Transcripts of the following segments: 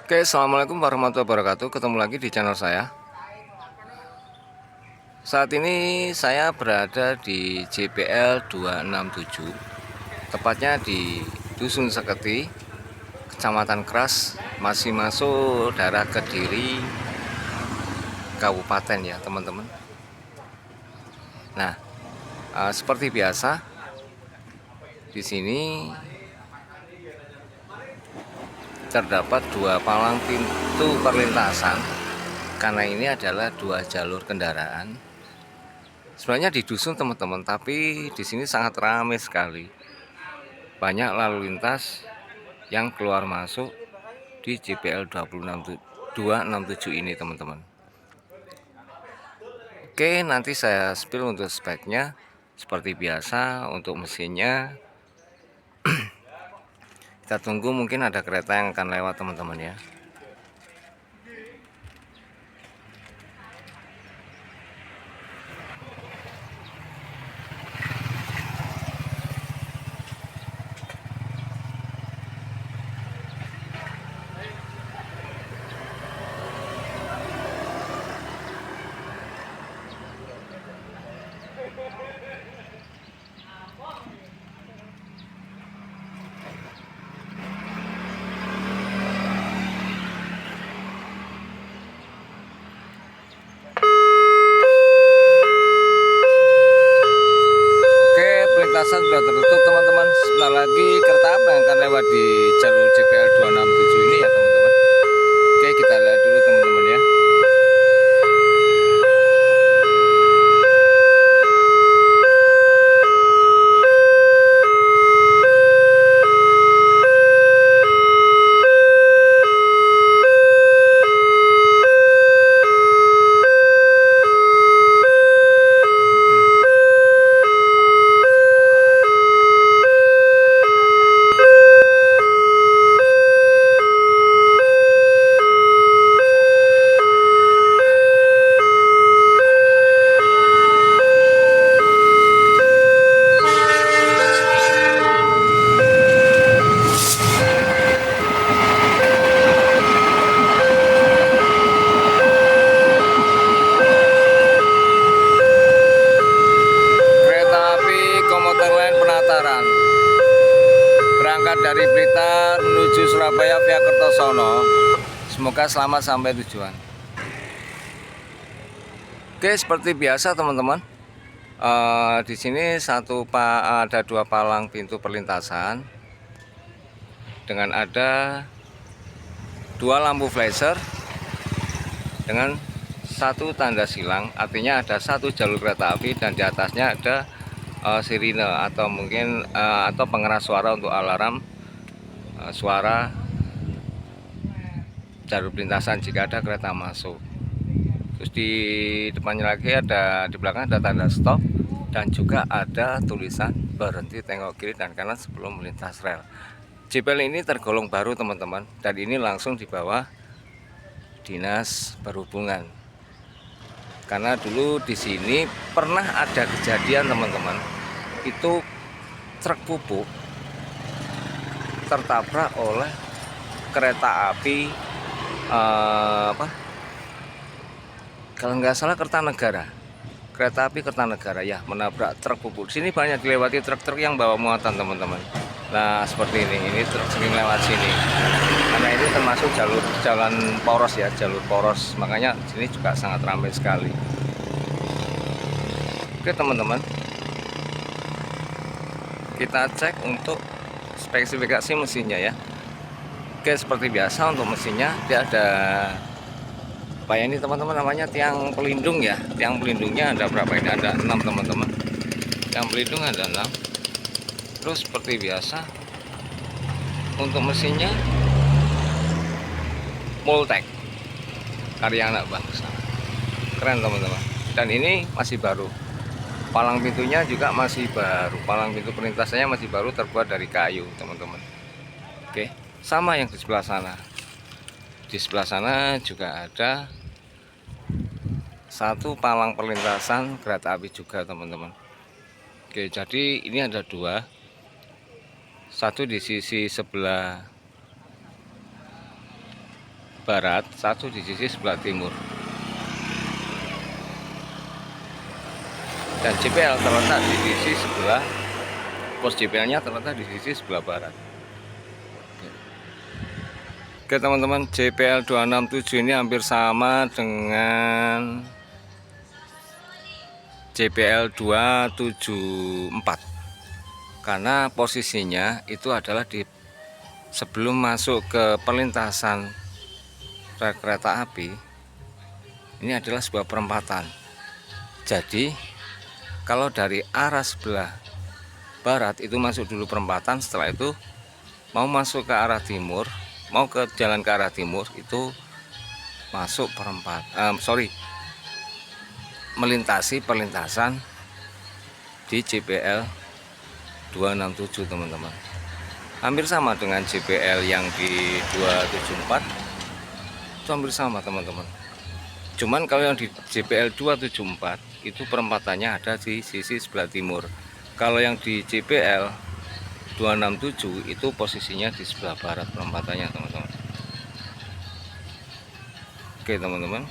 Oke, assalamualaikum warahmatullahi wabarakatuh. Ketemu lagi di channel saya. Saat ini saya berada di JPL 267, tepatnya di Dusun Seketi, Kecamatan Keras, masih masuk daerah Kediri, Kabupaten ya teman-teman. Nah, seperti biasa di sini terdapat dua palang pintu perlintasan. Karena ini adalah dua jalur kendaraan. Sebenarnya di dusun teman-teman, tapi di sini sangat ramai sekali. Banyak lalu lintas yang keluar masuk di JPL 267 ini teman-teman. Oke, nanti saya spill untuk speknya. Seperti biasa untuk mesinnya kita tunggu, mungkin ada kereta yang akan lewat teman-teman ya. Oke, perlintasan sudah tertutup teman-teman. Sebentar lagi kereta apa yang akan lewat di jalur JPL 267 ini ya teman-teman. Oke, kita lihat dulu teman-teman ya. Kereta api komuter lain Penataran berangkat dari Blitar menuju Surabaya via Kertosono. Semoga selamat sampai tujuan. Oke, seperti biasa teman-teman, di sini ada dua palang pintu perlintasan dengan ada dua lampu flasher dengan satu tanda silang, artinya ada satu jalur kereta api dan di atasnya ada sirine atau mungkin atau pengeras suara untuk alarm suara jalur perlintasan jika ada kereta masuk. Terus di depannya lagi di belakang ada tanda stop dan juga ada tulisan berhenti tengok kiri dan kanan sebelum melintas rel. JPL ini tergolong baru teman-teman, dan ini langsung di bawah Dinas Perhubungan. Karena dulu di sini pernah ada kejadian teman-teman, itu truk pupuk tertabrak oleh kereta api kalau nggak salah kereta api Kertanegara ya, menabrak truk pupuk. Di sini banyak dilewati truk-truk yang bawa muatan teman-teman. Nah seperti ini truk sering lewat sini karena ini termasuk jalan poros ya, jalur poros, makanya sini juga sangat ramai sekali. Oke teman-teman, kita cek untuk spesifikasi mesinnya ya. Oke, seperti biasa untuk mesinnya dia ada apa ya ini teman-teman, namanya tiang pelindung ya. Tiang pelindungnya ada berapa ini? Ada 6 teman-teman. Tiang pelindung ada 6. Terus seperti biasa untuk mesinnya Multek karya anak bangsa, keren teman-teman. Dan ini masih baru, palang pintunya juga masih baru, palang pintu perlintasannya masih baru, terbuat dari kayu teman-teman. Oke, sama yang di sebelah sana. Di sebelah sana juga ada satu palang perlintasan kereta api juga teman-teman. Oke, jadi ini ada dua, satu di sisi sebelah barat, satu di sisi sebelah timur. Dan JPL terletak di sisi sebelah, pos JPL-nya terletak di sisi sebelah barat. Oke teman-teman, JPL 267 ini hampir sama dengan JPL 274 karena posisinya itu adalah di sebelum masuk ke perlintasan rel kereta api. Ini adalah sebuah perempatan. Jadi kalau dari arah sebelah barat itu masuk dulu perempatan, setelah itu mau masuk ke arah timur, mau ke jalan ke arah timur itu masuk melintasi perlintasan di JPL 267 teman-teman. Hampir sama dengan JPL yang di 274, itu hampir sama teman-teman. Cuman kalau yang di JPL 274 itu perempatannya ada di sisi sebelah timur. Kalau yang di JPL 267 itu posisinya di sebelah barat perempatannya teman-teman. Oke teman-teman.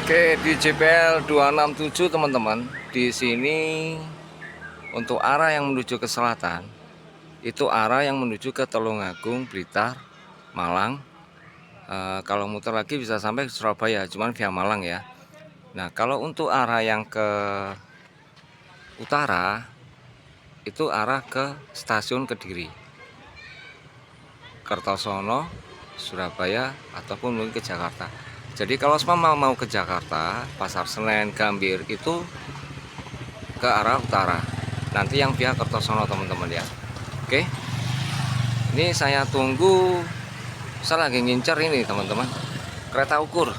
Oke, di JPL 267 teman-teman, di sini untuk arah yang menuju ke selatan itu arah yang menuju ke Tulungagung, Blitar, Malang. Kalau muter lagi bisa sampai ke Surabaya, cuman via Malang ya. Nah, kalau untuk arah yang ke utara itu arah ke stasiun Kediri, Kertosono, Surabaya, ataupun mungkin ke Jakarta. Jadi kalau mau ke Jakarta, Pasar Senen, Gambir itu ke arah utara. Nanti yang via Kertosono teman-teman ya. Oke. Ini saya tunggu. Saya lagi ngincer ini teman-teman. Kereta ukur.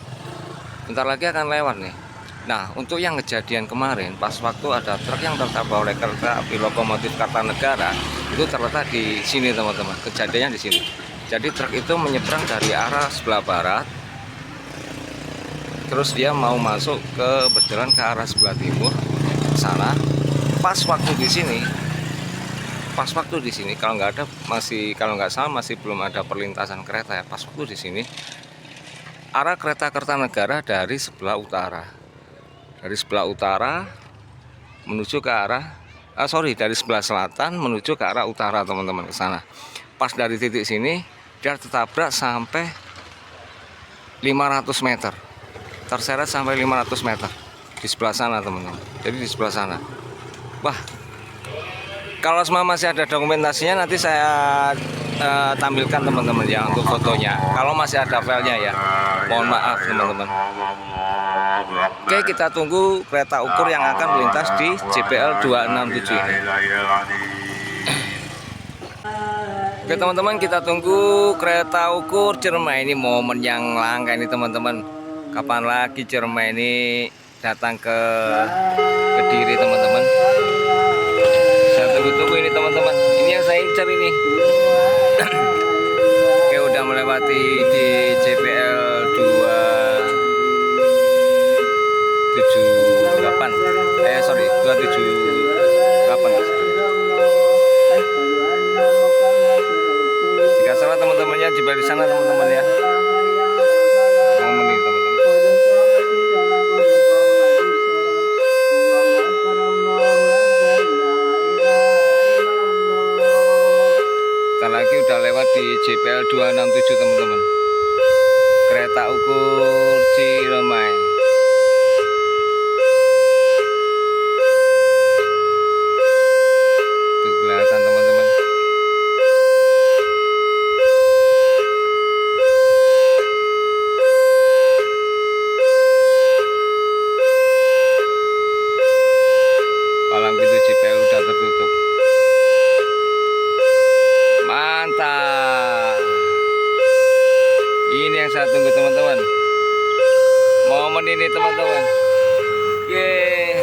Bentar lagi akan lewat nih. Nah, untuk yang kejadian kemarin pas waktu ada truk yang tertabrak oleh kereta api lokomotif Kartanegara, itu terletak di sini teman-teman. Kejadiannya di sini. Jadi truk itu menyeberang dari arah sebelah barat, terus dia mau masuk berjalan ke arah sebelah timur sana. Pas waktu di sini kalau nggak salah masih belum ada perlintasan kereta ya. Pas waktu di sini arah kereta Kertanegara dari sebelah utara menuju ke arah dari sebelah selatan menuju ke arah utara teman-teman, ke sana. Pas dari titik sini dia tertabrak sampai 500 meter, terseret sampai 500 meter di sebelah sana teman-teman. Jadi di sebelah sana. Wah, kalau semua masih ada dokumentasinya nanti saya tampilkan teman-teman ya untuk fotonya. Kalau masih ada filenya ya, mohon maaf teman-teman. Oke, kita tunggu kereta ukur yang akan melintas di JPL 267 ini. Oke teman-teman, kita tunggu kereta ukur Ciremai. Ini momen yang langka ini teman-teman. Kapan lagi Ciremai ini datang ke Kediri teman-teman. Saya tunggu-tunggu ini teman-teman. Ini yang saya incar ini. Oke, udah melewati di JPL 278. Jika salah teman-temannya di balik sana teman-teman ya. Momen ini teman-teman. Kita lagi udah lewat di JPL 267 teman-teman. Kereta ukur Ciremai. Tuh kelihatan teman-teman. Palang pintu JPL udah tertutup. Mantap. Ini yang saya tunggu teman-teman. Momen ini teman-teman. Yeay.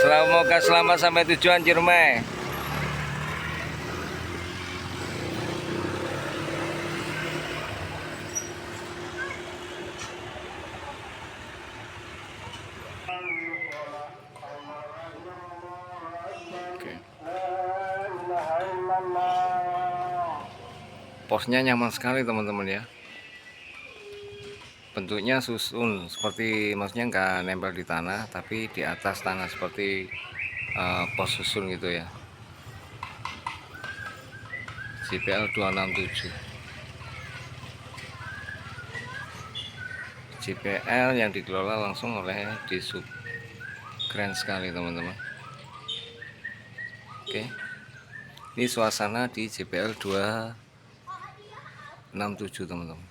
Semoga selamat sampai tujuan Ciremai. posnya nyaman sekali teman-teman ya. Bentuknya susun seperti, maksudnya nggak nempel di tanah tapi di atas tanah seperti pos susun gitu ya. JPL 267 JPL yang dikelola langsung oleh Disub. Keren sekali teman-teman. Oke, ini suasana di JPL 267 teman-teman.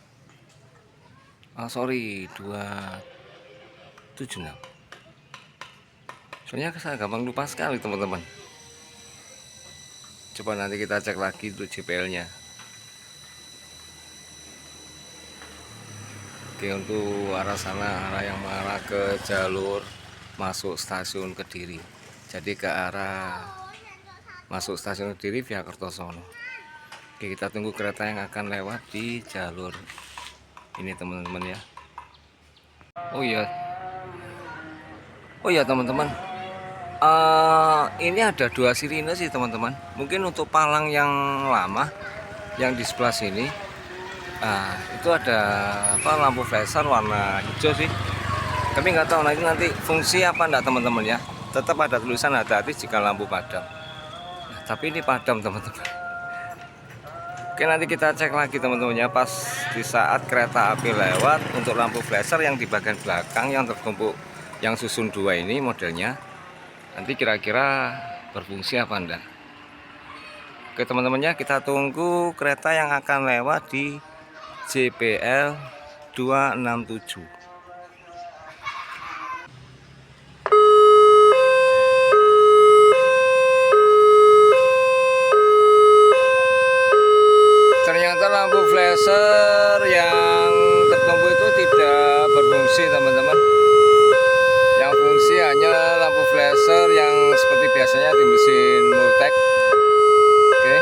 Sorry, 276. Soalnya saya gampang lupa sekali teman-teman. Coba nanti kita cek lagi untuk JPL-nya. Oke, untuk arah sana, arah yang mengarah ke jalur masuk stasiun Kediri. Jadi ke arah masuk stasiun Kediri via Kertosono. Oke, kita tunggu kereta yang akan lewat di jalur ini teman-teman ya. Oh iya teman-teman, ini ada 2 sirine sih teman-teman. Mungkin untuk palang yang lama yang di sebelah sini, itu ada lampu flasher warna hijau sih. Tapi nggak tahu nanti fungsi apa enggak teman-teman ya. Tetap ada tulisan hati-hati jika lampu padam. Tapi ini padam teman-teman. Oke, nanti kita cek lagi teman-teman ya, pas di saat kereta api lewat untuk lampu flasher yang di bagian belakang yang tertumpuk yang susun 2 ini modelnya, nanti kira-kira berfungsi apa enggak. Oke teman-teman ya, kita tunggu kereta yang akan lewat di JPL 267. Ternyata lampu flasher yang tertumpuk itu tidak berfungsi teman-teman. Yang fungsi hanya lampu flasher yang seperti biasanya di mesin Multek. Oke.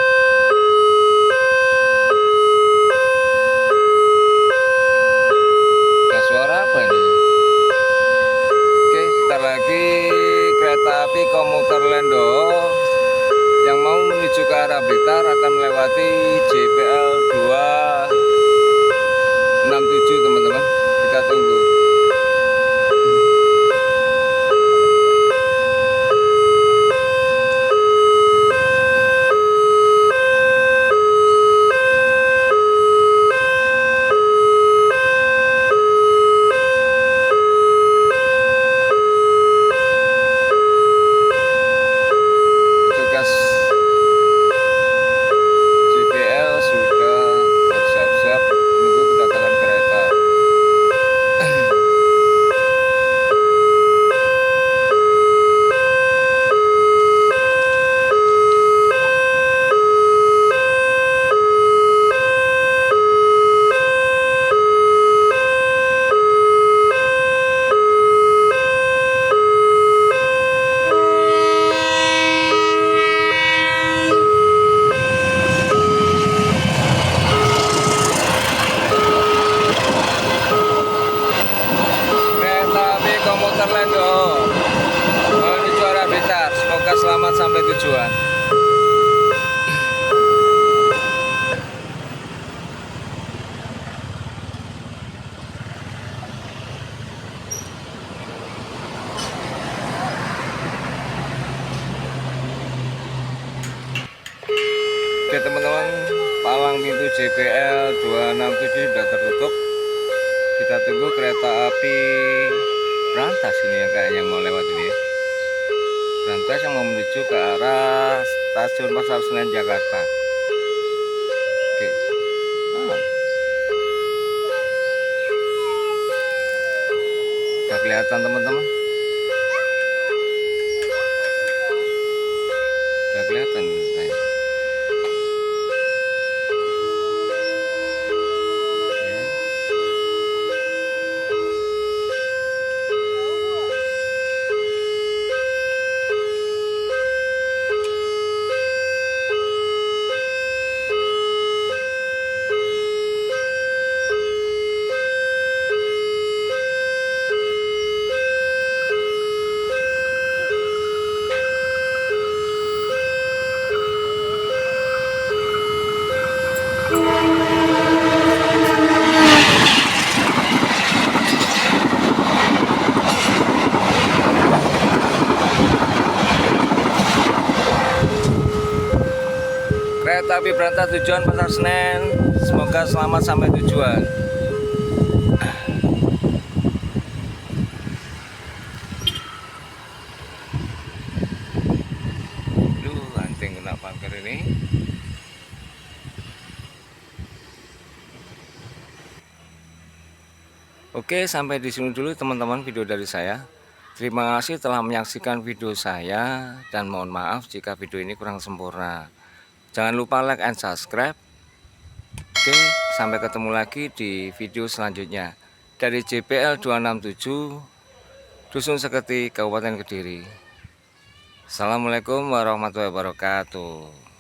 Nah, suara apa ini? Oke, bentar lagi kereta api komuter Lendo yang mau menuju ke arah Blitar akan melewati JPL 267 teman-teman. Kita tunggu. Menuju arah Blitar, semoga selamat sampai tujuan. Oke teman-teman, palang pintu JPL 267 sudah tertutup. Kita tunggu kereta api Brantas ini yang kayaknya mau lewat ini ya. Brantas yang mau menuju ke arah stasiun Pasar Senen Jakarta. Oke. Udah kelihatan teman-teman. Udah kelihatan saya. berangkat tujuan Pasar Senen. Semoga selamat sampai tujuan. Anting kena pagar ini. Oke, sampai di sini dulu teman-teman video dari saya. Terima kasih telah menyaksikan video saya dan mohon maaf jika video ini kurang sempurna. Jangan lupa like and subscribe. Oke, sampai ketemu lagi di video selanjutnya. Dari JPL 267 Dusun Seketi, Kabupaten Kediri. Assalamualaikum warahmatullahi wabarakatuh.